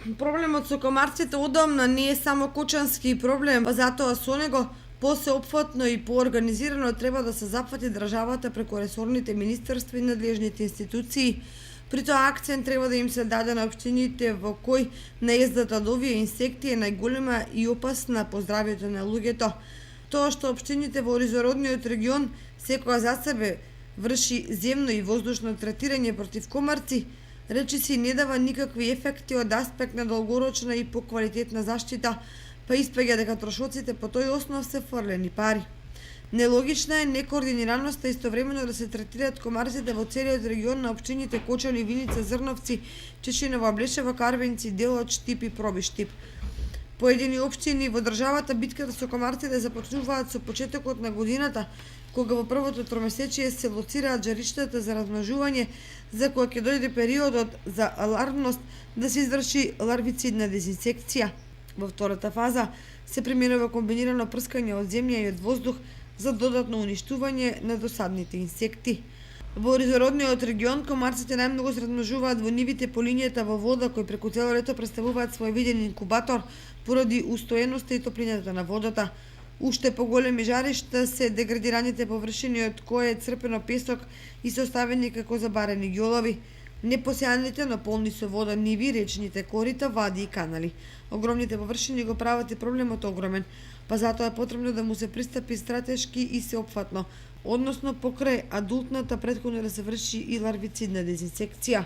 Проблемот со комарците одамна не е само кучански проблем, затоа со него посеопфатно и поорганизирано треба да се запфати државата преку ресорните министерства и надлежните институции. При тоа акцент треба да им се даде на општините во кои наездата од овие инсекти е најголема и опасна по здравјето на луѓето. Тоа што општините во ризородниот регион секоја за себе врши земно и воздушно третирање против комарци, речиси не дава никакви ефекти од аспект на долгорочна и поквалитетна заштита, па испаѓа дека трошоците по тој основ се фрлени пари. Нелогична е некоординираноста истовремено да се третираат комарците во целиот регион на општините Кочани, Виница, Зрновци, Чешиново, Блешево, Карвенци, Делот, Штип и Пробиштип. Поедини општини во државата битката со комарците започнуваат со почетокот на годината, кога во првото тромесечие се лоцираат жариштата за размножување, за која ќе дојде периодот за алармност да се изврши ларвицидна дезинсекција. Во втората фаза се преминува комбинирано прскање од земја и од воздух за додатно уништување на досадните инсекти. Во ризородниот регион комарците најмногу се размножуваат во нивите по линијата во вода, кои преку цело лето представуваат свој виден инкубатор поради устоеноста и топлината на водата. Уште поголеми жаришта се деградираните површини од кои е црпено песок и составени како забарени ѓолови, непосеаните, но полни со вода ниви, речните корита, вади и канали. Огромните површини го прават и проблемот огромен, па затоа е потребно да му се пристапи стратешки и сеопфатно, односно покрај адултната претходно да се врши и ларвицидна дезинсекција.